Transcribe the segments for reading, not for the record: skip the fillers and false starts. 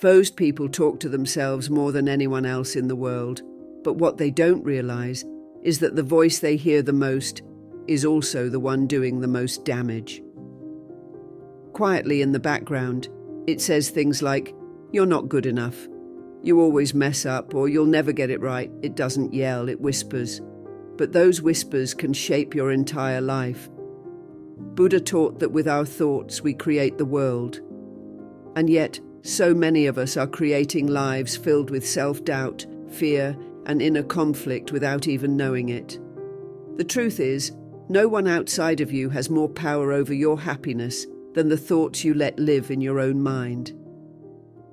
Most people talk to themselves more than anyone else in the world, but what they don't realize is that the voice they hear the most is also the one doing the most damage. Quietly in the background, it says things like, "You're not good enough. You always mess up," or "You'll never get it right." It doesn't yell, it whispers. But those whispers can shape your entire life. Buddha taught that with our thoughts we create the world. And yet, so many of us are creating lives filled with self-doubt, fear, and inner conflict without even knowing it. The truth is, no one outside of you has more power over your happiness than the thoughts you let live in your own mind.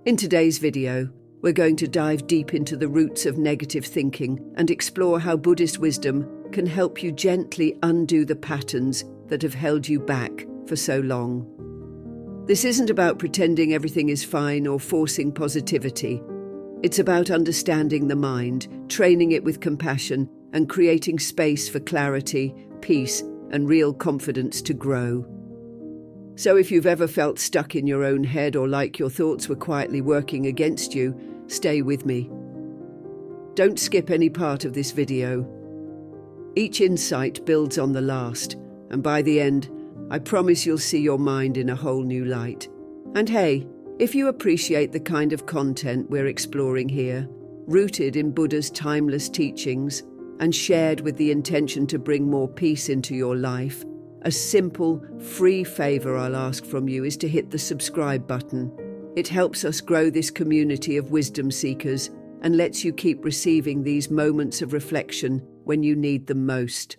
In today's video, we're going to dive deep into the roots of negative thinking and explore how Buddhist wisdom can help you gently undo the patterns that have held you back for so long. This isn't about pretending everything is fine or forcing positivity. It's about understanding the mind, training it with compassion, and creating space for clarity, peace, and real confidence to grow. So if you've ever felt stuck in your own head or like your thoughts were quietly working against you, stay with me. Don't skip any part of this video. Each insight builds on the last, and by the end, I promise you'll see your mind in a whole new light. And hey, if you appreciate the kind of content we're exploring here, rooted in Buddha's timeless teachings and shared with the intention to bring more peace into your life, a simple, free favor I'll ask from you is to hit the subscribe button. It helps us grow this community of wisdom seekers and lets you keep receiving these moments of reflection when you need them most.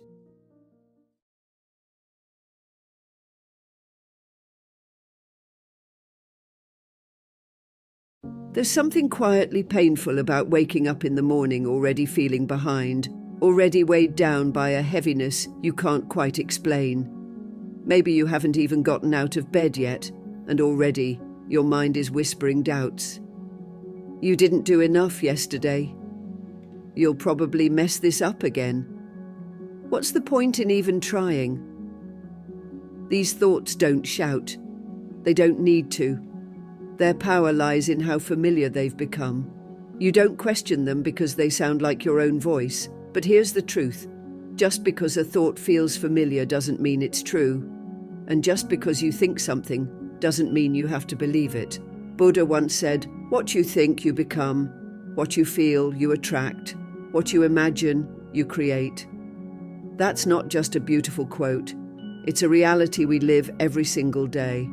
There's something quietly painful about waking up in the morning already feeling behind, already weighed down by a heaviness you can't quite explain. Maybe you haven't even gotten out of bed yet, and already your mind is whispering doubts. You didn't do enough yesterday. You'll probably mess this up again. What's the point in even trying? These thoughts don't shout. They don't need to. Their power lies in how familiar they've become. You don't question them because they sound like your own voice. But here's the truth. Just because a thought feels familiar doesn't mean it's true. And just because you think something doesn't mean you have to believe it. Buddha once said, "What you think, you become. What you feel, you attract. What you imagine, you create." That's not just a beautiful quote. It's a reality we live every single day.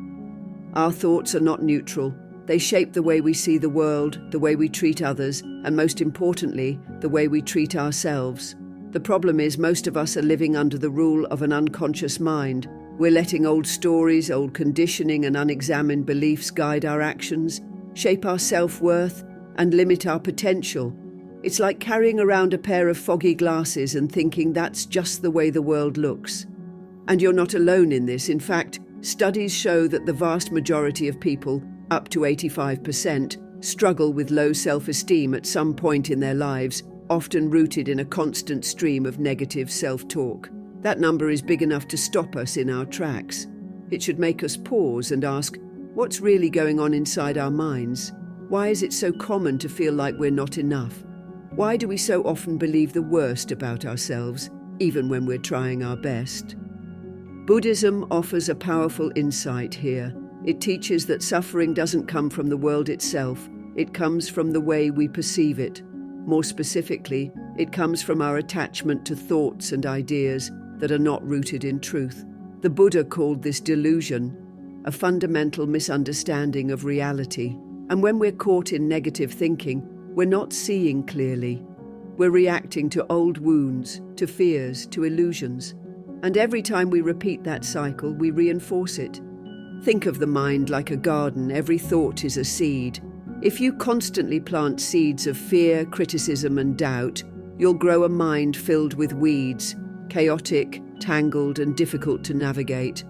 Our thoughts are not neutral. They shape the way we see the world, the way we treat others, and most importantly, the way we treat ourselves. The problem is most of us are living under the rule of an unconscious mind. We're letting old stories, old conditioning, and unexamined beliefs guide our actions, shape our self-worth, and limit our potential. It's like carrying around a pair of foggy glasses and thinking that's just the way the world looks. And you're not alone in this. In fact, studies show that the vast majority of people, up to 85%, struggle with low self-esteem at some point in their lives, often rooted in a constant stream of negative self-talk. That number is big enough to stop us in our tracks. It should make us pause and ask, what's really going on inside our minds? Why is it so common to feel like we're not enough? Why do we so often believe the worst about ourselves, even when we're trying our best? Buddhism offers a powerful insight here. It teaches that suffering doesn't come from the world itself. It comes from the way we perceive it. More specifically, it comes from our attachment to thoughts and ideas that are not rooted in truth. The Buddha called this delusion, a fundamental misunderstanding of reality. And when we're caught in negative thinking, we're not seeing clearly. We're reacting to old wounds, to fears, to illusions. And every time we repeat that cycle, we reinforce it. Think of the mind like a garden. Every thought is a seed. If you constantly plant seeds of fear, criticism, and doubt, you'll grow a mind filled with weeds, chaotic, tangled, and difficult to navigate.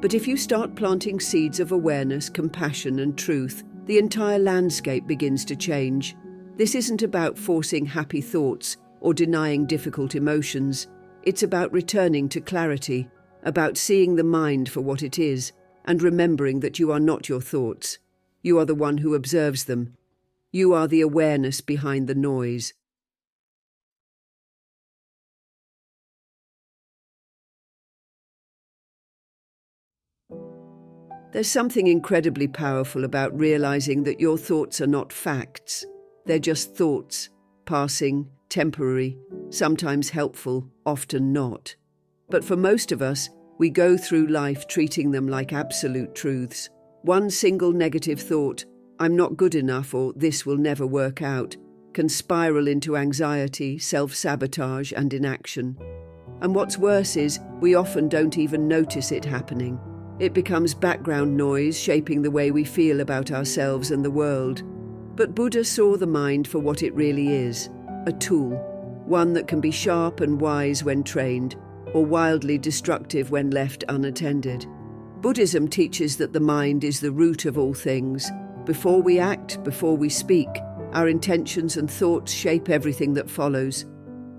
But if you start planting seeds of awareness, compassion, and truth, the entire landscape begins to change. This isn't about forcing happy thoughts or denying difficult emotions. It's about returning to clarity, about seeing the mind for what it is, and remembering that you are not your thoughts. You are the one who observes them. You are the awareness behind the noise. There's something incredibly powerful about realizing that your thoughts are not facts. They're just thoughts, passing, temporary, sometimes helpful, often not. But for most of us, we go through life treating them like absolute truths. One single negative thought, I'm not good enough or this will never work out, can spiral into anxiety, self-sabotage and inaction. And what's worse is, we often don't even notice it happening. It becomes background noise shaping the way we feel about ourselves and the world. But Buddha saw the mind for what it really is, a tool, one that can be sharp and wise when trained, or wildly destructive when left unattended. Buddhism teaches that the mind is the root of all things. Before we act, before we speak, our intentions and thoughts shape everything that follows.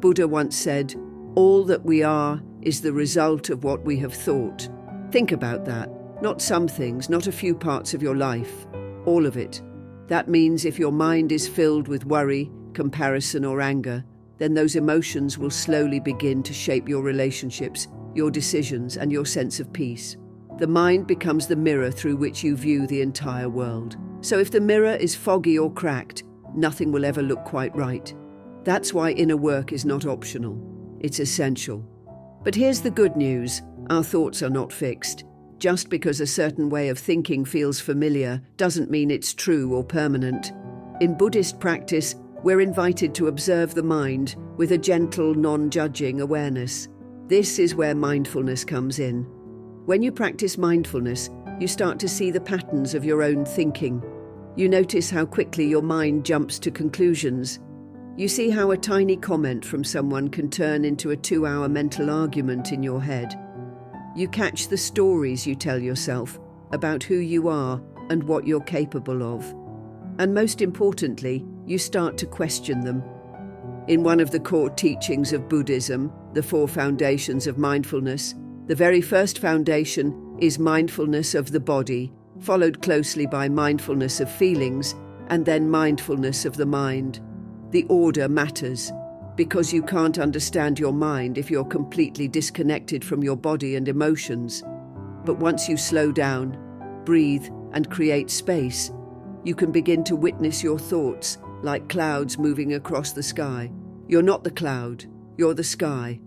Buddha once said, "All that we are is the result of what we have thought." Think about that. Not some things, not a few parts of your life. All of it. That means if your mind is filled with worry, comparison or anger, then those emotions will slowly begin to shape your relationships, your decisions and your sense of peace. The mind becomes the mirror through which you view the entire world. So if the mirror is foggy or cracked, nothing will ever look quite right. That's why inner work is not optional. It's essential. But here's the good news. Our thoughts are not fixed. Just because a certain way of thinking feels familiar doesn't mean it's true or permanent. In Buddhist practice, we're invited to observe the mind with a gentle, non-judging awareness. This is where mindfulness comes in. When you practice mindfulness, you start to see the patterns of your own thinking. You notice how quickly your mind jumps to conclusions. You see how a tiny comment from someone can turn into a 2-hour mental argument in your head. You catch the stories you tell yourself about who you are and what you're capable of. And most importantly, you start to question them. In one of the core teachings of Buddhism, the 4 foundations of mindfulness, the very first foundation is mindfulness of the body, followed closely by mindfulness of feelings, and then mindfulness of the mind. The order matters, because you can't understand your mind if you're completely disconnected from your body and emotions. But once you slow down, breathe, and create space, you can begin to witness your thoughts like clouds moving across the sky. You're not the cloud, you're the sky.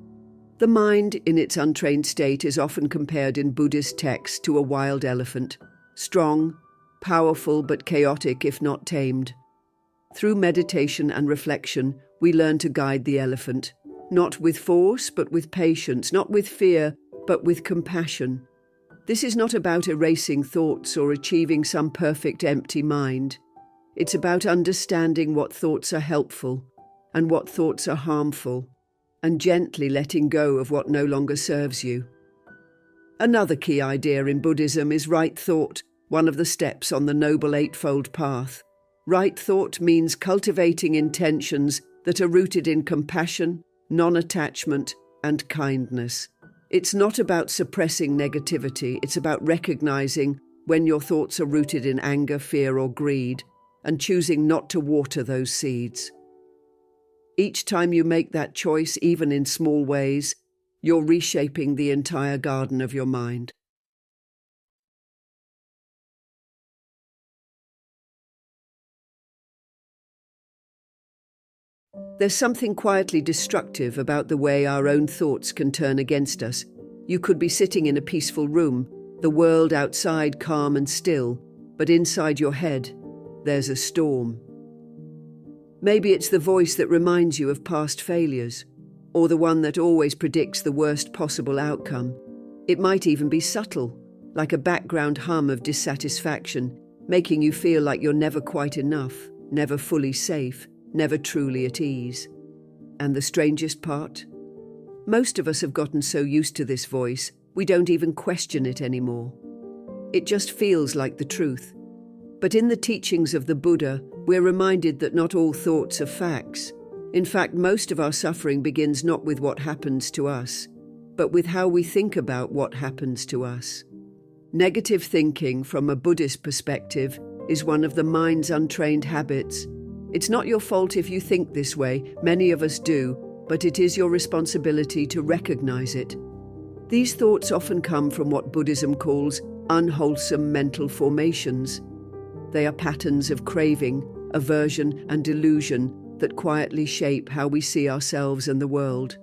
The mind, in its untrained state, is often compared in Buddhist texts to a wild elephant, strong, powerful but chaotic if not tamed. Through meditation and reflection, we learn to guide the elephant, not with force but with patience, not with fear but with compassion. This is not about erasing thoughts or achieving some perfect empty mind. It's about understanding what thoughts are helpful and what thoughts are harmful, and gently letting go of what no longer serves you. Another key idea in Buddhism is right thought, one of the steps on the Noble Eightfold Path. Right thought means cultivating intentions that are rooted in compassion, non-attachment, and kindness. It's not about suppressing negativity, it's about recognizing when your thoughts are rooted in anger, fear, or greed, and choosing not to water those seeds. Each time you make that choice, even in small ways, you're reshaping the entire garden of your mind. There's something quietly destructive about the way our own thoughts can turn against us. You could be sitting in a peaceful room, the world outside calm and still, but inside your head, there's a storm. Maybe it's the voice that reminds you of past failures, or the one that always predicts the worst possible outcome. It might even be subtle, like a background hum of dissatisfaction, making you feel like you're never quite enough, never fully safe, never truly at ease. And the strangest part? Most of us have gotten so used to this voice, we don't even question it anymore. It just feels like the truth. But in the teachings of the Buddha, we're reminded that not all thoughts are facts. In fact, most of our suffering begins not with what happens to us, but with how we think about what happens to us. Negative thinking, from a Buddhist perspective, is one of the mind's untrained habits. It's not your fault if you think this way, many of us do, but it is your responsibility to recognize it. These thoughts often come from what Buddhism calls unwholesome mental formations. They are patterns of craving, aversion, and delusion that quietly shape how we see ourselves and the world.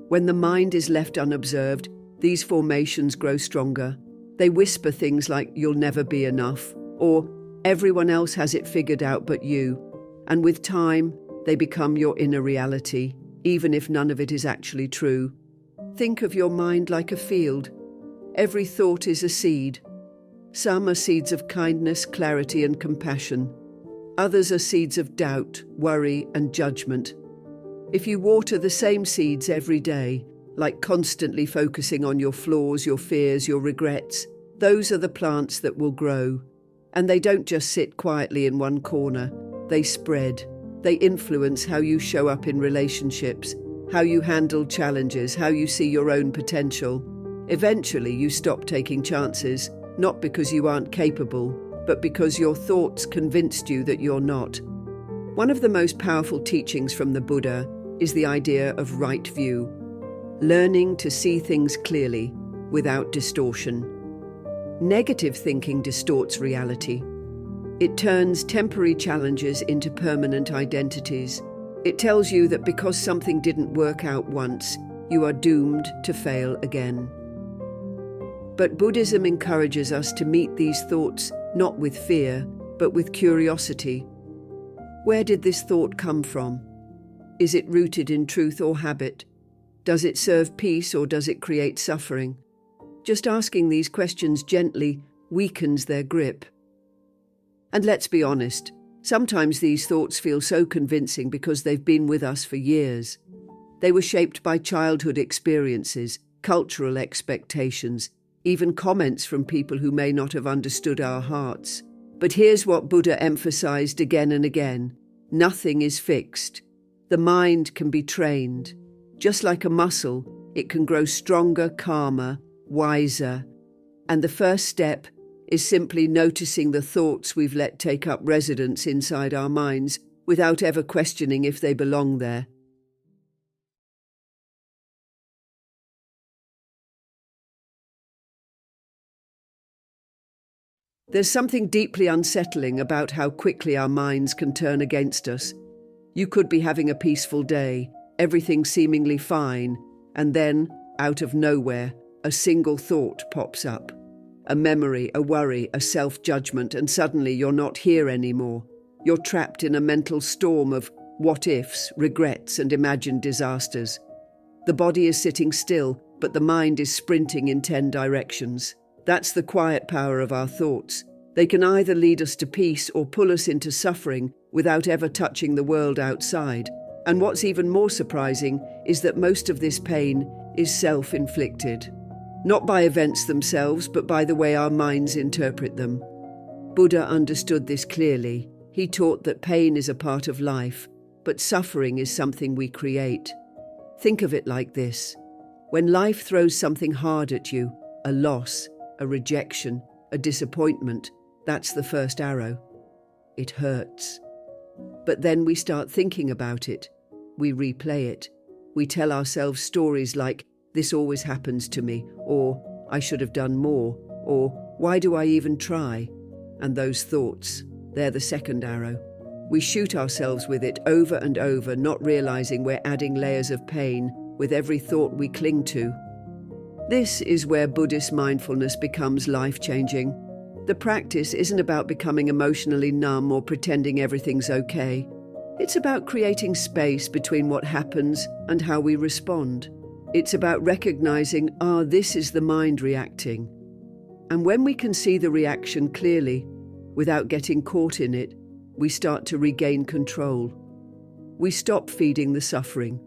When the mind is left unobserved, these formations grow stronger. They whisper things like, "You'll never be enough," or "Everyone else has it figured out but you." And with time, they become your inner reality, even if none of it is actually true. Think of your mind like a field. Every thought is a seed. Some are seeds of kindness, clarity, and compassion. Others are seeds of doubt, worry, and judgment. If you water the same seeds every day, like constantly focusing on your flaws, your fears, your regrets, those are the plants that will grow. And they don't just sit quietly in one corner. They spread. They influence how you show up in relationships, how you handle challenges, how you see your own potential. Eventually, you stop taking chances, not because you aren't capable, but because your thoughts convinced you that you're not. One of the most powerful teachings from the Buddha is the idea of right view, learning to see things clearly without distortion. Negative thinking distorts reality. It turns temporary challenges into permanent identities. It tells you that because something didn't work out once, you are doomed to fail again. But Buddhism encourages us to meet these thoughts not with fear, but with curiosity. Where did this thought come from? Is it rooted in truth or habit? Does it serve peace or does it create suffering? Just asking these questions gently weakens their grip. And let's be honest, sometimes these thoughts feel so convincing because they've been with us for years. They were shaped by childhood experiences, cultural expectations, even comments from people who may not have understood our hearts. But here's what Buddha emphasized again and again: nothing is fixed. The mind can be trained. Just like a muscle, it can grow stronger, calmer, wiser. And the first step is simply noticing the thoughts we've let take up residence inside our minds without ever questioning if they belong there. There's something deeply unsettling about how quickly our minds can turn against us. You could be having a peaceful day, everything seemingly fine, and then, out of nowhere, a single thought pops up. A memory, a worry, a self-judgment, and suddenly you're not here anymore. You're trapped in a mental storm of what-ifs, regrets, and imagined disasters. The body is sitting still, but the mind is sprinting in 10 directions. That's the quiet power of our thoughts. They can either lead us to peace or pull us into suffering without ever touching the world outside. And what's even more surprising is that most of this pain is self-inflicted. Not by events themselves, but by the way our minds interpret them. Buddha understood this clearly. He taught that pain is a part of life, but suffering is something we create. Think of it like this. When life throws something hard at you, a loss, a rejection, a disappointment, that's the first arrow. It hurts. But then we start thinking about it. We replay it. We tell ourselves stories like, "This always happens to me," or "I should have done more," or "Why do I even try?" And those thoughts, they're the second arrow. We shoot ourselves with it over and over, not realizing we're adding layers of pain with every thought we cling to. This is where Buddhist mindfulness becomes life-changing. The practice isn't about becoming emotionally numb or pretending everything's okay. It's about creating space between what happens and how we respond. It's about recognizing, this is the mind reacting. And when we can see the reaction clearly, without getting caught in it, we start to regain control. We stop feeding the suffering.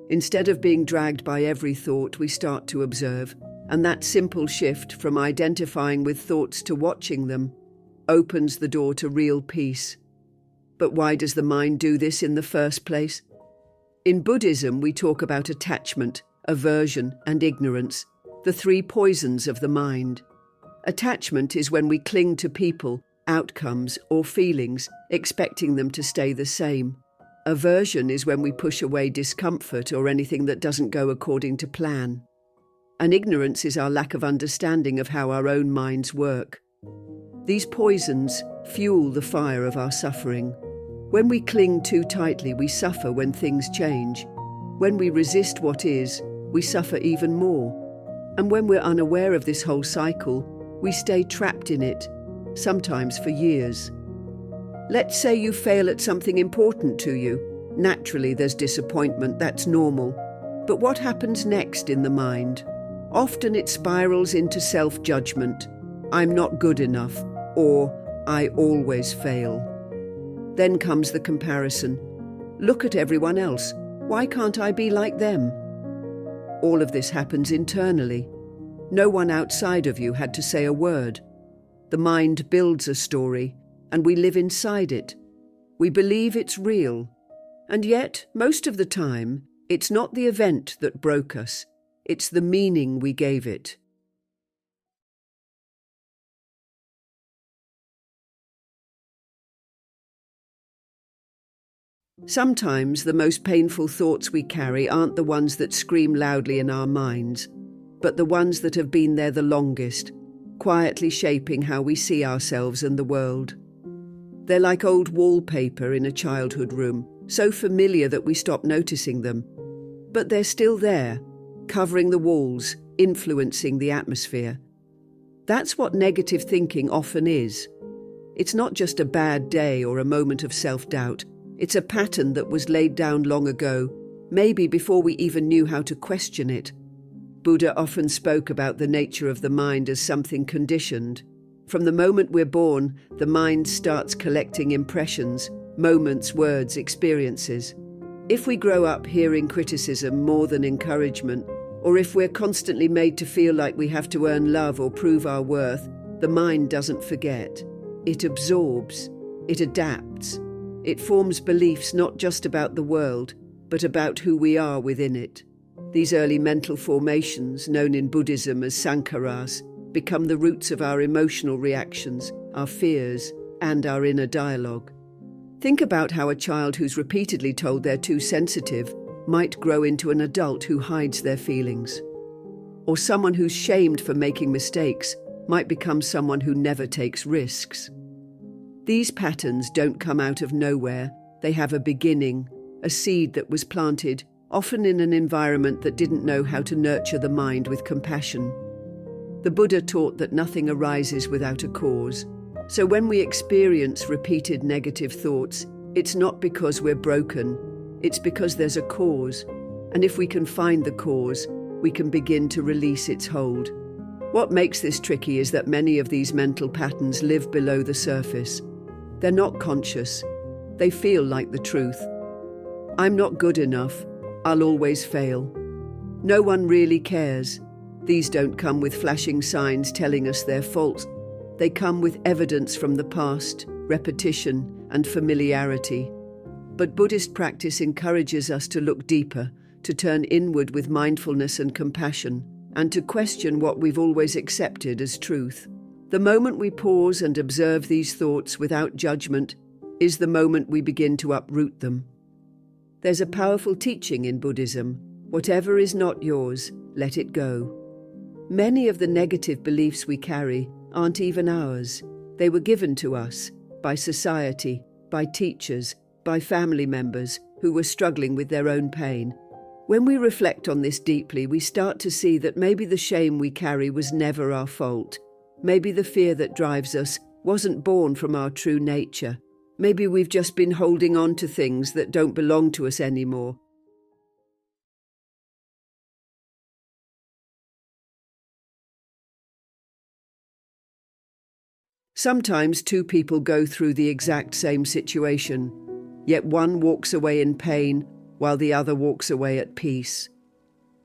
Instead of being dragged by every thought, we start to observe. And that simple shift from identifying with thoughts to watching them opens the door to real peace. But why does the mind do this in the first place? In Buddhism, we talk about attachment, aversion, and ignorance, the 3 poisons of the mind. Attachment is when we cling to people, outcomes, or feelings, expecting them to stay the same. Aversion is when we push away discomfort or anything that doesn't go according to plan. And ignorance is our lack of understanding of how our own minds work. These poisons fuel the fire of our suffering. When we cling too tightly, we suffer when things change. When we resist what is, we suffer even more. And when we're unaware of this whole cycle, we stay trapped in it, sometimes for years. Let's say you fail at something important to you. Naturally, there's disappointment, that's normal. But what happens next in the mind? Often it spirals into self-judgment. I'm not good enough, or I always fail. Then comes the comparison. Look at everyone else. Why can't I be like them? All of this happens internally. No one outside of you had to say a word. The mind builds a story, and we live inside it. We believe it's real. And yet, most of the time, it's not the event that broke us. It's the meaning we gave it. Sometimes the most painful thoughts we carry aren't the ones that scream loudly in our minds, but the ones that have been there the longest, quietly shaping how we see ourselves and the world. They're like old wallpaper in a childhood room, so familiar that we stop noticing them. But they're still there, covering the walls, influencing the atmosphere. That's what negative thinking often is. It's not just a bad day or a moment of self-doubt. It's a pattern that was laid down long ago, maybe before we even knew how to question it. Buddha often spoke about the nature of the mind as something conditioned. From the moment we're born, the mind starts collecting impressions, moments, words, experiences. If we grow up hearing criticism more than encouragement, or if we're constantly made to feel like we have to earn love or prove our worth, the mind doesn't forget. It absorbs. It adapts. It forms beliefs not just about the world, but about who we are within it. These early mental formations, known in Buddhism as sankharas, become the roots of our emotional reactions, our fears, and our inner dialogue. Think about how a child who's repeatedly told they're too sensitive might grow into an adult who hides their feelings. Or someone who's shamed for making mistakes might become someone who never takes risks. These patterns don't come out of nowhere. They have a beginning, a seed that was planted, often in an environment that didn't know how to nurture the mind with compassion. The Buddha taught that nothing arises without a cause. So when we experience repeated negative thoughts, it's not because we're broken, it's because there's a cause. And if we can find the cause, we can begin to release its hold. What makes this tricky is that many of these mental patterns live below the surface. They're not conscious. They feel like the truth. I'm not good enough. I'll always fail. No one really cares. These don't come with flashing signs telling us they're false. They come with evidence from the past, repetition, and familiarity. But Buddhist practice encourages us to look deeper, to turn inward with mindfulness and compassion, and to question what we've always accepted as truth. The moment we pause and observe these thoughts without judgment is the moment we begin to uproot them. There's a powerful teaching in Buddhism: whatever is not yours, let it go. Many of the negative beliefs we carry aren't even ours. They were given to us by society, by teachers, by family members who were struggling with their own pain. When we reflect on this deeply, we start to see that maybe the shame we carry was never our fault. Maybe the fear that drives us wasn't born from our true nature. Maybe we've just been holding on to things that don't belong to us anymore. Sometimes two people go through the exact same situation, yet one walks away in pain while the other walks away at peace.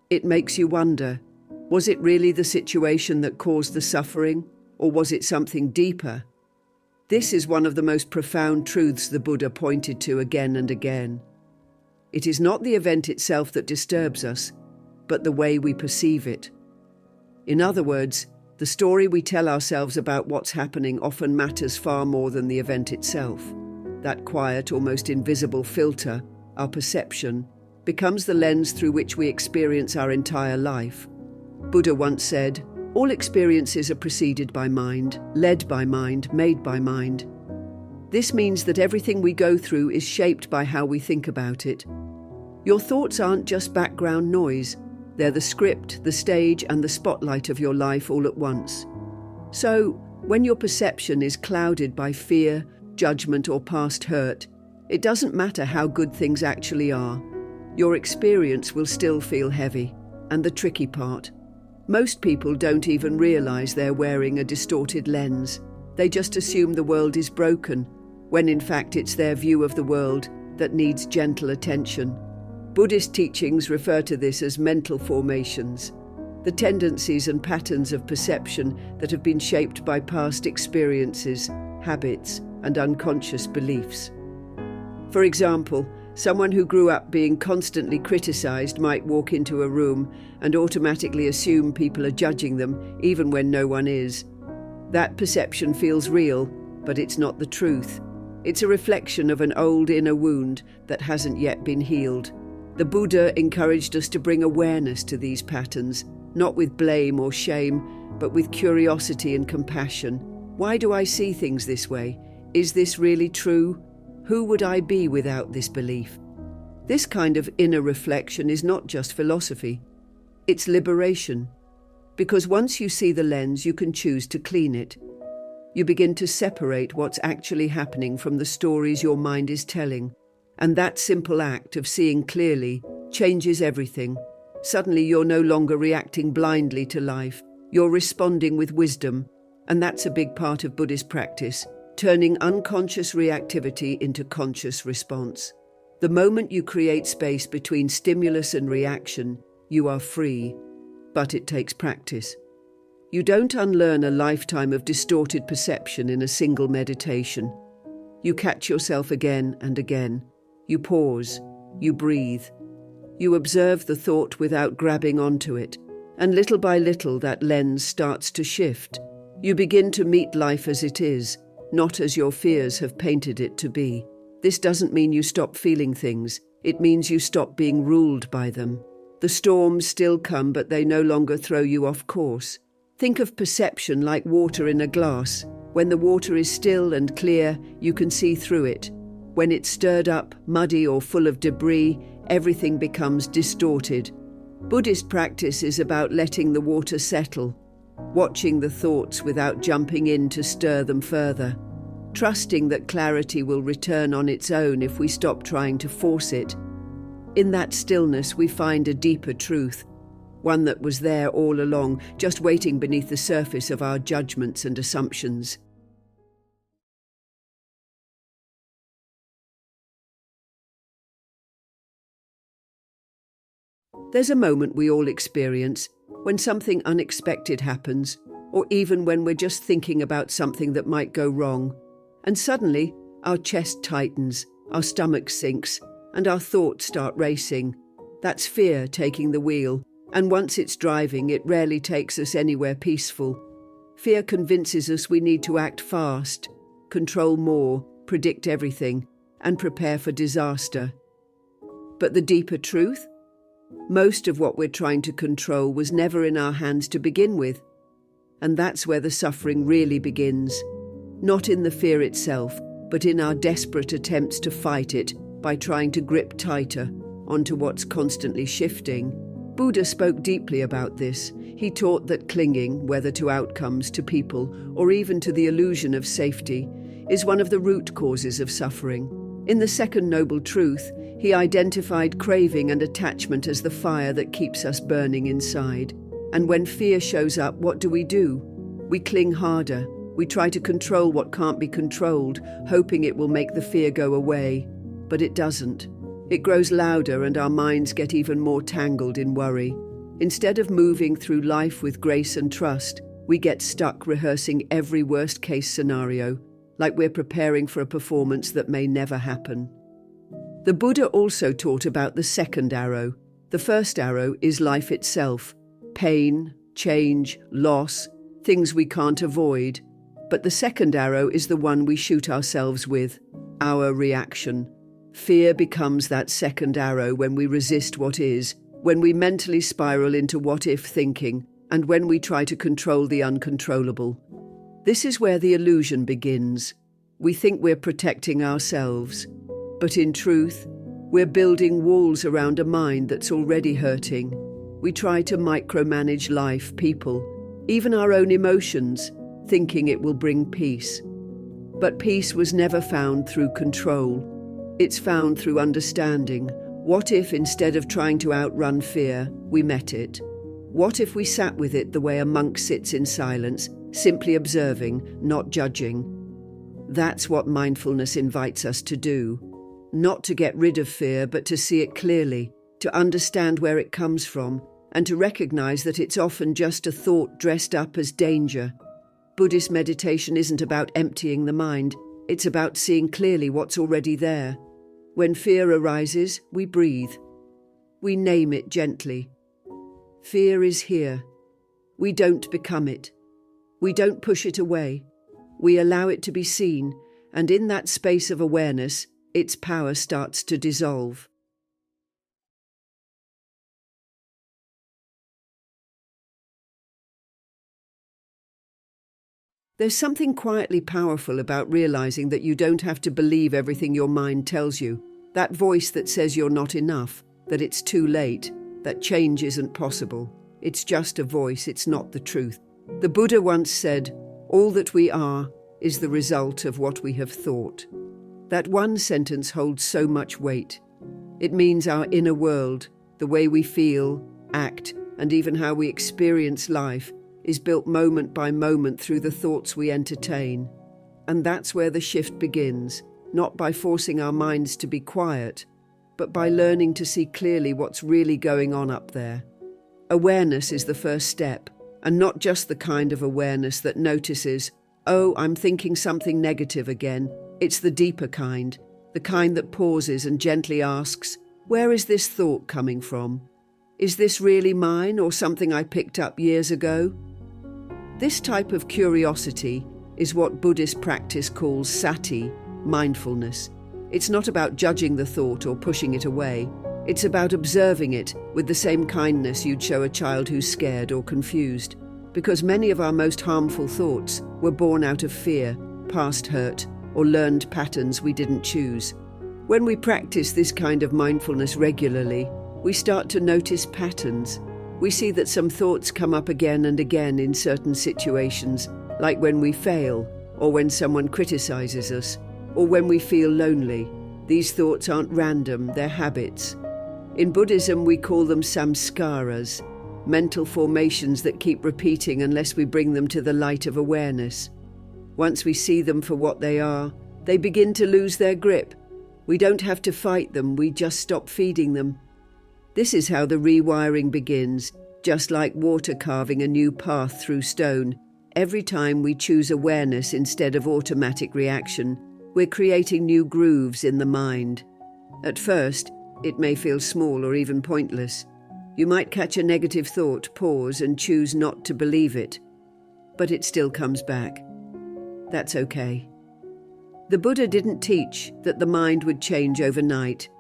It makes you wonder, was it really the situation that caused the suffering, or was it something deeper? This is one of the most profound truths the Buddha pointed to again and again. It is not the event itself that disturbs us, but the way we perceive it. In other words, The story we tell ourselves about what's happening often matters far more than the event itself. That quiet, almost invisible filter, our perception, becomes the lens through which we experience our entire life. Buddha once said, "All experiences are preceded by mind, led by mind, made by mind." This means that everything we go through is shaped by how we think about it. Your thoughts aren't just background noise. They're the script, the stage, and the spotlight of your life all at once. So, when your perception is clouded by fear, judgment, or past hurt, it doesn't matter how good things actually are. Your experience will still feel heavy. And the tricky part, most people don't even realize they're wearing a distorted lens. They just assume the world is broken, when in fact it's their view of the world that needs gentle attention. Buddhist teachings refer to this as mental formations, the tendencies and patterns of perception that have been shaped by past experiences, habits, and unconscious beliefs. For example, someone who grew up being constantly criticized might walk into a room and automatically assume people are judging them, even when no one is. That perception feels real, but it's not the truth. It's a reflection of an old inner wound that hasn't yet been healed. The Buddha encouraged us to bring awareness to these patterns, not with blame or shame, but with curiosity and compassion. Why do I see things this way? Is this really true? Who would I be without this belief? This kind of inner reflection is not just philosophy. It's liberation. Because once you see the lens, you can choose to clean it. You begin to separate what's actually happening from the stories your mind is telling. And that simple act of seeing clearly changes everything. Suddenly you're no longer reacting blindly to life. You're responding with wisdom. And that's a big part of Buddhist practice, turning unconscious reactivity into conscious response. The moment you create space between stimulus and reaction, you are free. But it takes practice. You don't unlearn a lifetime of distorted perception in a single meditation. You catch yourself again and again. You pause. You breathe. You observe the thought without grabbing onto it. And little by little, that lens starts to shift. You begin to meet life as it is, not as your fears have painted it to be. This doesn't mean you stop feeling things. It means you stop being ruled by them. The storms still come, but they no longer throw you off course. Think of perception like water in a glass. When the water is still and clear, you can see through it. When it's stirred up, muddy or full of debris, everything becomes distorted. Buddhist practice is about letting the water settle, watching the thoughts without jumping in to stir them further, trusting that clarity will return on its own if we stop trying to force it. In that stillness, we find a deeper truth, one that was there all along, just waiting beneath the surface of our judgments and assumptions. There's a moment we all experience when something unexpected happens, or even when we're just thinking about something that might go wrong, and suddenly our chest tightens, our stomach sinks, and our thoughts start racing. That's fear taking the wheel, and once it's driving, it rarely takes us anywhere peaceful. Fear convinces us we need to act fast, control more, predict everything, and prepare for disaster. But the deeper truth? Most of what we're trying to control was never in our hands to begin with. And that's where the suffering really begins. Not in the fear itself, but in our desperate attempts to fight it by trying to grip tighter onto what's constantly shifting. Buddha spoke deeply about this. He taught that clinging, whether to outcomes, to people, or even to the illusion of safety, is one of the root causes of suffering. In the second noble truth, he identified craving and attachment as the fire that keeps us burning inside. And when fear shows up, what do? We cling harder. We try to control what can't be controlled, hoping it will make the fear go away. But it doesn't. It grows louder and our minds get even more tangled in worry. Instead of moving through life with grace and trust, we get stuck rehearsing every worst-case scenario, like we're preparing for a performance that may never happen. The Buddha also taught about the second arrow. The first arrow is life itself. Pain, change, loss. things we can't avoid. But the second arrow is the one we shoot ourselves with, our reaction. Fear becomes that second arrow when we resist what is, when we mentally spiral into what-if thinking, and when we try to control the uncontrollable. This is where the illusion begins. We think we're protecting ourselves, but in truth, we're building walls around a mind that's already hurting. We try to micromanage life, people, even our own emotions, thinking it will bring peace. But peace was never found through control. It's found through understanding. What if, instead of trying to outrun fear, we met it? What if we sat with it the way a monk sits in silence, simply observing, not judging? That's what mindfulness invites us to do. Not to get rid of fear, but to see it clearly, to understand where it comes from, and to recognize that it's often just a thought dressed up as danger. Buddhist meditation isn't about emptying the mind, it's about seeing clearly what's already there. When fear arises, we breathe. We name it gently. Fear is here. We don't become it. We don't push it away. We allow it to be seen, and in that space of awareness, its power starts to dissolve. There's something quietly powerful about realizing that you don't have to believe everything your mind tells you. That voice that says you're not enough, that it's too late, that change isn't possible. It's just a voice, it's not the truth. The Buddha once said, "All that we are is the result of what we have thought." That one sentence holds so much weight. It means our inner world, the way we feel, act, and even how we experience life, is built moment by moment through the thoughts we entertain. And that's where the shift begins, not by forcing our minds to be quiet, but by learning to see clearly what's really going on up there. Awareness is the first step, and not just the kind of awareness that notices, "Oh, I'm thinking something negative again." It's the deeper kind, the kind that pauses and gently asks, "Where is this thought coming from? Is this really mine or something I picked up years ago?" This type of curiosity is what Buddhist practice calls sati, mindfulness. It's not about judging the thought or pushing it away. It's about observing it with the same kindness you'd show a child who's scared or confused. Because many of our most harmful thoughts were born out of fear, past hurt, or learned patterns we didn't choose. When we practice this kind of mindfulness regularly, we start to notice patterns. We see that some thoughts come up again and again in certain situations, like when we fail, or when someone criticizes us, or when we feel lonely. These thoughts aren't random, they're habits. In Buddhism, we call them samskaras, mental formations that keep repeating unless we bring them to the light of awareness. Once we see them for what they are, they begin to lose their grip. We don't have to fight them, we just stop feeding them. This is how the rewiring begins, just like water carving a new path through stone. Every time we choose awareness instead of automatic reaction, we're creating new grooves in the mind. At first, it may feel small or even pointless. You might catch a negative thought, pause, and choose not to believe it. But it still comes back. That's okay. The Buddha didn't teach that the mind would change overnight.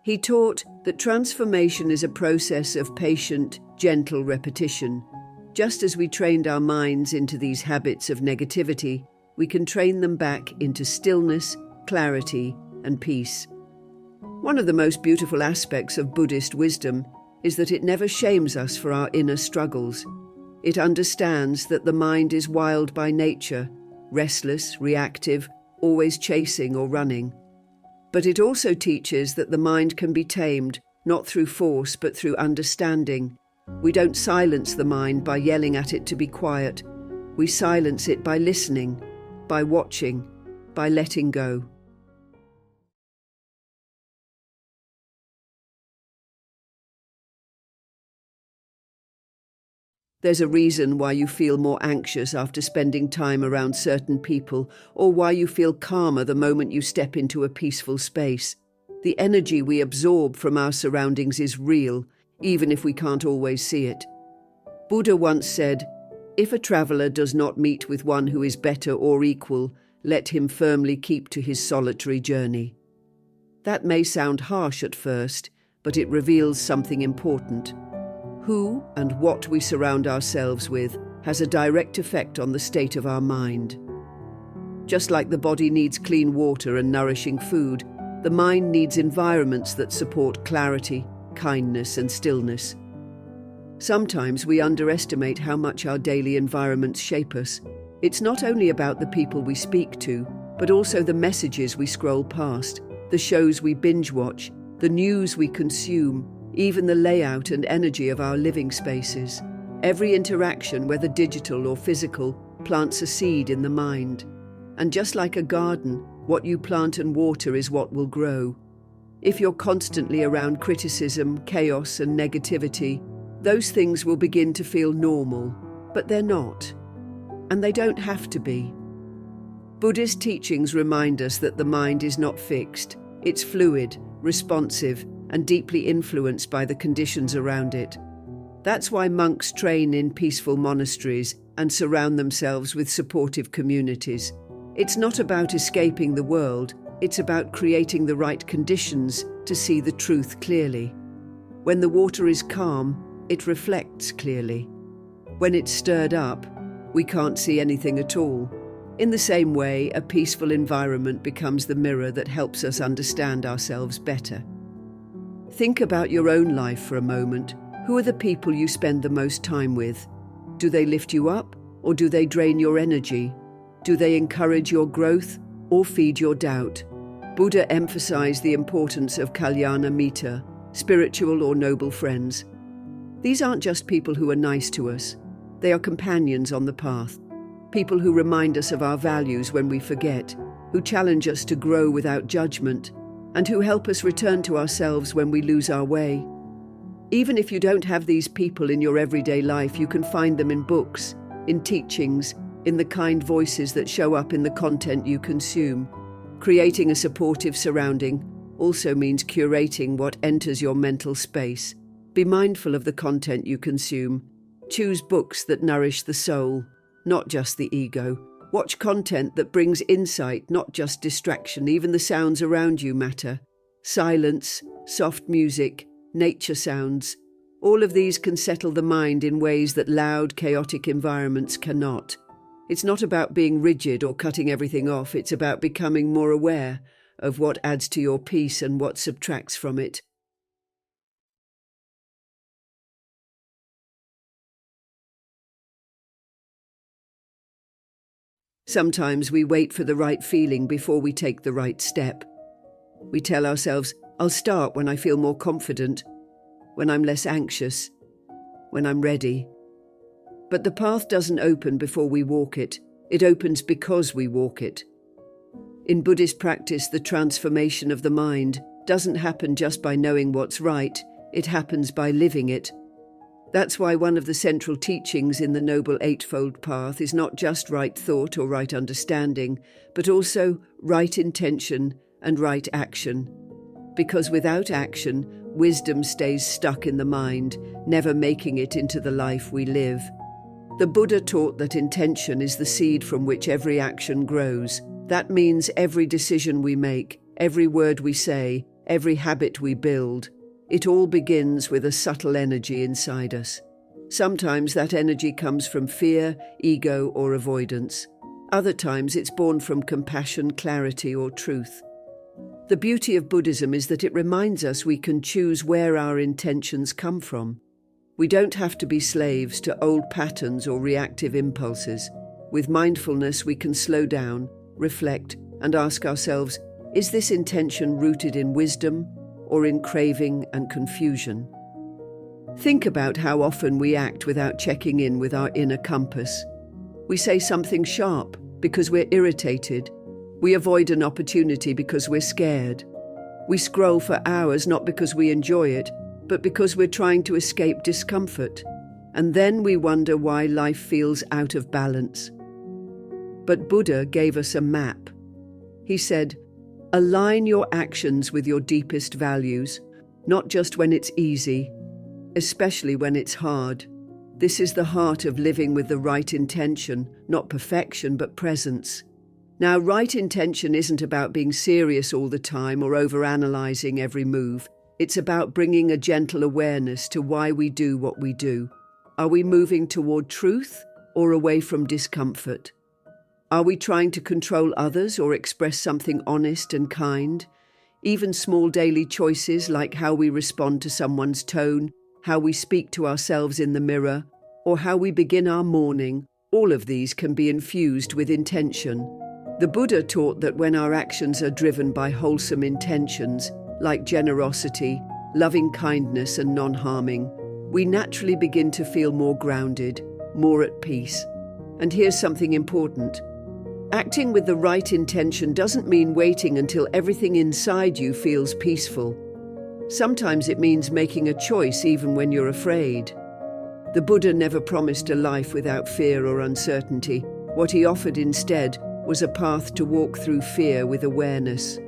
He taught that transformation is a process of patient, gentle repetition. Just as we trained our minds into these habits of negativity, we can train them back into stillness, clarity, and peace. One of the most beautiful aspects of Buddhist wisdom is that it never shames us for our inner struggles. It understands that the mind is wild by nature, restless, reactive, always chasing or running. But it also teaches that the mind can be tamed, not through force but through understanding. We don't silence the mind by yelling at it to be quiet. We silence it by listening, by watching, by letting go. There's a reason why you feel more anxious after spending time around certain people, or why you feel calmer the moment you step into a peaceful space. The energy we absorb from our surroundings is real, even if we can't always see it. Buddha once said, If a traveller does not meet with one who is better or equal, let him firmly keep to his solitary journey. That may sound harsh at first, but it reveals something important. Who and what we surround ourselves with has a direct effect on the state of our mind. Just like the body needs clean water and nourishing food, the mind needs environments that support clarity, kindness, and stillness. Sometimes we underestimate how much our daily environments shape us. It's not only about the people we speak to, but also the messages we scroll past, the shows we binge watch, the news we consume, even the layout and energy of our living spaces. Every interaction, whether digital or physical, plants a seed in the mind. And just like a garden, what you plant and water is what will grow. If you're constantly around criticism, chaos, and negativity, those things will begin to feel normal, but they're not. And they don't have to be. Buddhist teachings remind us that the mind is not fixed. It's fluid, responsive, and deeply influenced by the conditions around it. That's why monks train in peaceful monasteries and surround themselves with supportive communities. It's not about escaping the world, it's about creating the right conditions to see the truth clearly. When the water is calm, it reflects clearly. When it's stirred up, we can't see anything at all. In the same way, a peaceful environment becomes the mirror that helps us understand ourselves better. Think about your own life for a moment. Who are the people you spend the most time with? Do they lift you up, or do they drain your energy? Do they encourage your growth, or feed your doubt? Buddha emphasized the importance of kalyana mita, spiritual or noble friends. These aren't just people who are nice to us. They are companions on the path. People who remind us of our values when we forget, who challenge us to grow without judgment, and who help us return to ourselves when we lose our way. Even if you don't have these people in your everyday life, you can find them in books, in teachings, in the kind voices that show up in the content you consume. Creating a supportive surrounding also means curating what enters your mental space. Be mindful of the content you consume. Choose books that nourish the soul, not just the ego. Watch content that brings insight, not just distraction. Even the sounds around you matter. Silence, soft music, nature sounds. All of these can settle the mind in ways that loud, chaotic environments cannot. It's not about being rigid or cutting everything off. It's about becoming more aware of what adds to your peace and what subtracts from it. Sometimes we wait for the right feeling before we take the right step. We tell ourselves, I'll start when I feel more confident, when I'm less anxious, when I'm ready. But the path doesn't open before we walk it. It opens because we walk it. In Buddhist practice, the transformation of the mind doesn't happen just by knowing what's right. It happens by living it. That's why one of the central teachings in the Noble Eightfold Path is not just right thought or right understanding, but also right intention and right action. Because without action, wisdom stays stuck in the mind, never making it into the life we live. The Buddha taught that intention is the seed from which every action grows. That means every decision we make, every word we say, every habit we build, it all begins with a subtle energy inside us. Sometimes that energy comes from fear, ego, or avoidance. Other times it's born from compassion, clarity, or truth. The beauty of Buddhism is that it reminds us we can choose where our intentions come from. We don't have to be slaves to old patterns or reactive impulses. With mindfulness, we can slow down, reflect, and ask ourselves, is this intention rooted in wisdom or in craving and confusion? Think about how often we act without checking in with our inner compass. We say something sharp because we're irritated. We avoid an opportunity because we're scared. We scroll for hours not because we enjoy it, but because we're trying to escape discomfort. And then we wonder why life feels out of balance. But Buddha gave us a map. He said, align your actions with your deepest values, not just when it's easy, especially when it's hard. This is the heart of living with the right intention, not perfection, but presence. Now, right intention isn't about being serious all the time or overanalyzing every move. It's about bringing a gentle awareness to why we do what we do. Are we moving toward truth or away from discomfort? Are we trying to control others or express something honest and kind? Even small daily choices like how we respond to someone's tone, how we speak to ourselves in the mirror, or how we begin our morning, all of these can be infused with intention. The Buddha taught that when our actions are driven by wholesome intentions, like generosity, loving kindness and non-harming, we naturally begin to feel more grounded, more at peace. And here's something important. Acting with the right intention doesn't mean waiting until everything inside you feels peaceful. Sometimes it means making a choice even when you're afraid. The Buddha never promised a life without fear or uncertainty. What he offered instead was a path to walk through fear with awareness.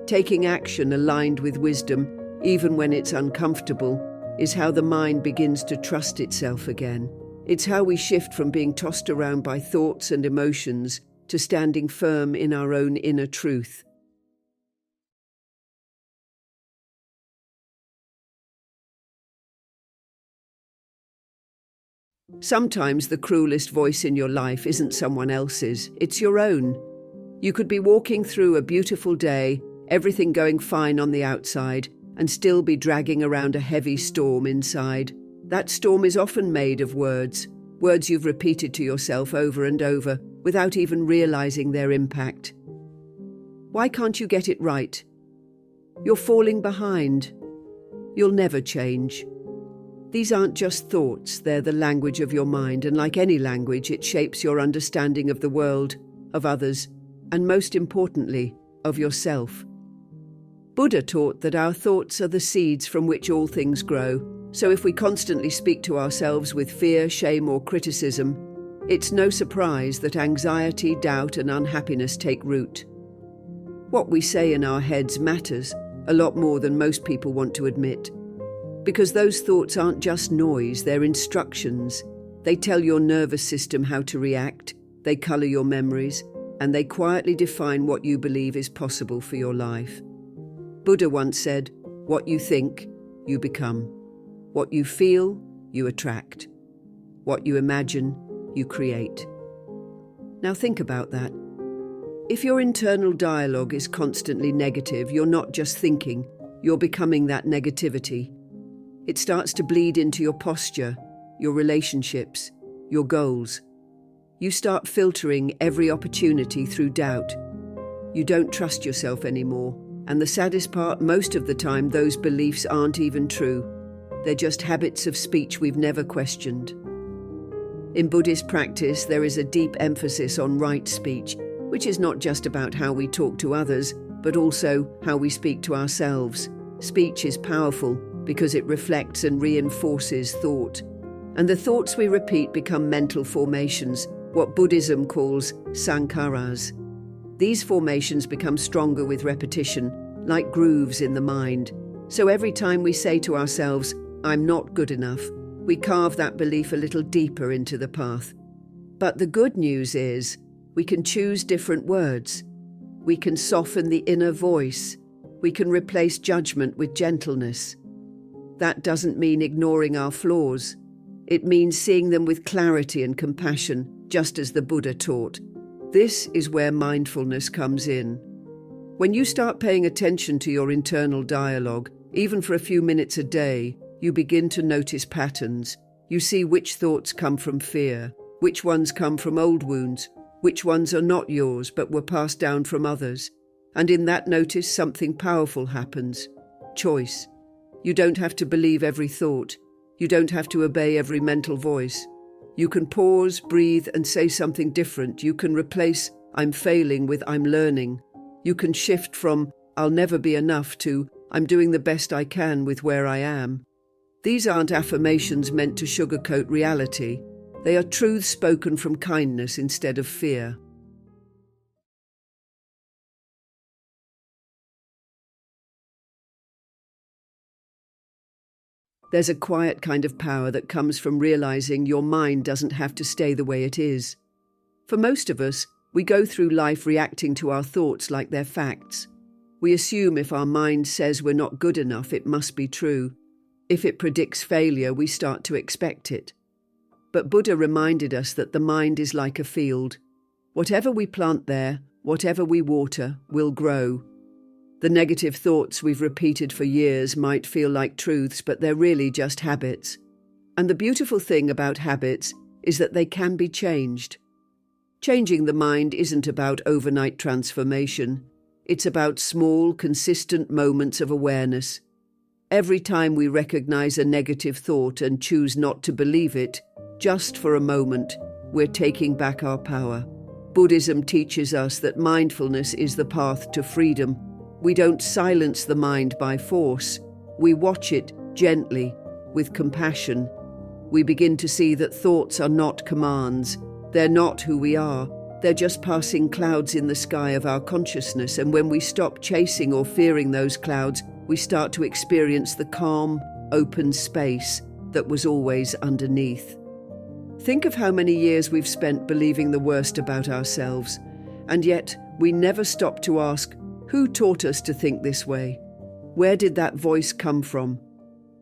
Taking action aligned with wisdom, even when it's uncomfortable, is how the mind begins to trust itself again. It's how we shift from being tossed around by thoughts and emotions to standing firm in our own inner truth. Sometimes the cruelest voice in your life isn't someone else's, it's your own. You could be walking through a beautiful day, everything going fine on the outside, and still be dragging around a heavy storm inside. That storm is often made of words you've repeated to yourself over and over, without even realizing their impact. Why can't you get it right? You're falling behind. You'll never change. These aren't just thoughts, they're the language of your mind, and like any language, it shapes your understanding of the world, of others, and most importantly, of yourself. Buddha taught that our thoughts are the seeds from which all things grow, so if we constantly speak to ourselves with fear, shame, or criticism, it's no surprise that anxiety, doubt, and unhappiness take root. What we say in our heads matters a lot more than most people want to admit. Because those thoughts aren't just noise, they're instructions. They tell your nervous system how to react, they color your memories, and they quietly define what you believe is possible for your life. Buddha once said, "What you think, you become. What you feel, you attract. What you imagine, you create." Now think about that. If your internal dialogue is constantly negative, you're not just thinking, you're becoming that negativity. It starts to bleed into your posture, your relationships, your goals. You start filtering every opportunity through doubt. You don't trust yourself anymore. And the saddest part, most of the time, those beliefs aren't even true. They're just habits of speech we've never questioned. In Buddhist practice, there is a deep emphasis on right speech, which is not just about how we talk to others, but also how we speak to ourselves. Speech is powerful because it reflects and reinforces thought. And the thoughts we repeat become mental formations, what Buddhism calls sankharas. These formations become stronger with repetition, like grooves in the mind. So every time we say to ourselves, "I'm not good enough," we carve that belief a little deeper into the path. But the good news is, we can choose different words. We can soften the inner voice. We can replace judgment with gentleness. That doesn't mean ignoring our flaws. It means seeing them with clarity and compassion, just as the Buddha taught. This is where mindfulness comes in. When you start paying attention to your internal dialogue, even for a few minutes a day, you begin to notice patterns. You see which thoughts come from fear, which ones come from old wounds, which ones are not yours but were passed down from others. And in that notice, something powerful happens. Choice. You don't have to believe every thought. You don't have to obey every mental voice. You can pause, breathe, and say something different. You can replace "I'm failing" with "I'm learning." You can shift from "I'll never be enough" to "I'm doing the best I can with where I am." These aren't affirmations meant to sugarcoat reality. They are truths spoken from kindness instead of fear. There's a quiet kind of power that comes from realizing your mind doesn't have to stay the way it is. For most of us, we go through life reacting to our thoughts like they're facts. We assume if our mind says we're not good enough, it must be true. If it predicts failure, we start to expect it. But Buddha reminded us that the mind is like a field. Whatever we plant there, whatever we water, will grow. The negative thoughts we've repeated for years might feel like truths, but they're really just habits. And the beautiful thing about habits is that they can be changed. Changing the mind isn't about overnight transformation. It's about small, consistent moments of awareness. Every time we recognize a negative thought and choose not to believe it, just for a moment, we're taking back our power. Buddhism teaches us that mindfulness is the path to freedom. We don't silence the mind by force. We watch it gently, with compassion. We begin to see that thoughts are not commands. They're not who we are. They're just passing clouds in the sky of our consciousness, and when we stop chasing or fearing those clouds, we start to experience the calm, open space that was always underneath. Think of how many years we've spent believing the worst about ourselves, and yet we never stop to ask, who taught us to think this way? Where did that voice come from?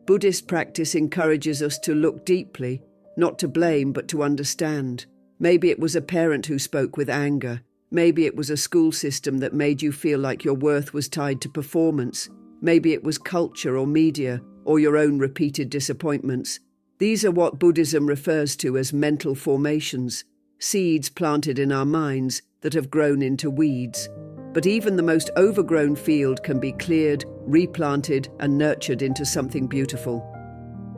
Buddhist practice encourages us to look deeply, not to blame, but to understand. Maybe it was a parent who spoke with anger. Maybe it was a school system that made you feel like your worth was tied to performance. Maybe it was culture or media, or your own repeated disappointments. These are what Buddhism refers to as mental formations, seeds planted in our minds that have grown into weeds. But even the most overgrown field can be cleared, replanted, and nurtured into something beautiful.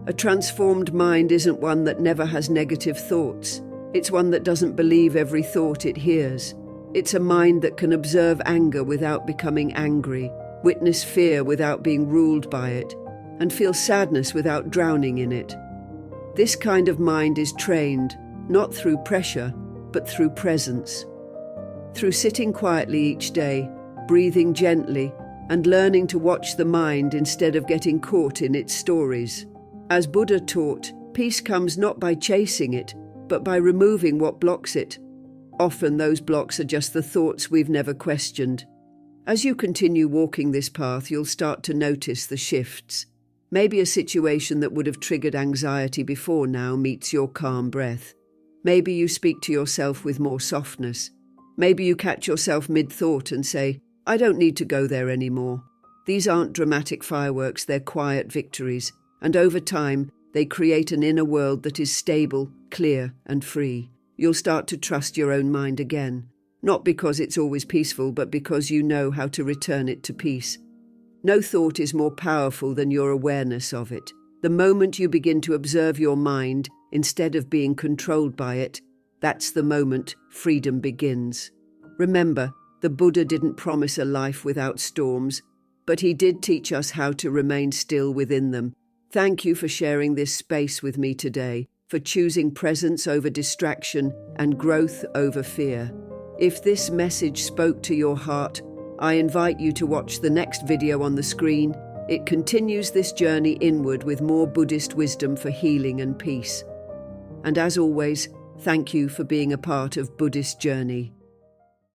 A transformed mind isn't one that never has negative thoughts. It's one that doesn't believe every thought it hears. It's a mind that can observe anger without becoming angry, witness fear without being ruled by it, and feel sadness without drowning in it. This kind of mind is trained, not through pressure, but through presence. Through sitting quietly each day, breathing gently, and learning to watch the mind instead of getting caught in its stories. As Buddha taught, peace comes not by chasing it, but by removing what blocks it. Often those blocks are just the thoughts we've never questioned. As you continue walking this path, you'll start to notice the shifts. Maybe a situation that would have triggered anxiety before now meets your calm breath. Maybe you speak to yourself with more softness. Maybe you catch yourself mid-thought and say, I don't need to go there anymore. These aren't dramatic fireworks, they're quiet victories. And over time, they create an inner world that is stable, clear, and free. You'll start to trust your own mind again. Not because it's always peaceful, but because you know how to return it to peace. No thought is more powerful than your awareness of it. The moment you begin to observe your mind, instead of being controlled by it, that's the moment freedom begins. Remember, the Buddha didn't promise a life without storms, but he did teach us how to remain still within them. Thank you for sharing this space with me today, for choosing presence over distraction and growth over fear. If this message spoke to your heart, I invite you to watch the next video on the screen. It continues this journey inward with more Buddhist wisdom for healing and peace. And as always, thank you for being a part of Buddhist Journey.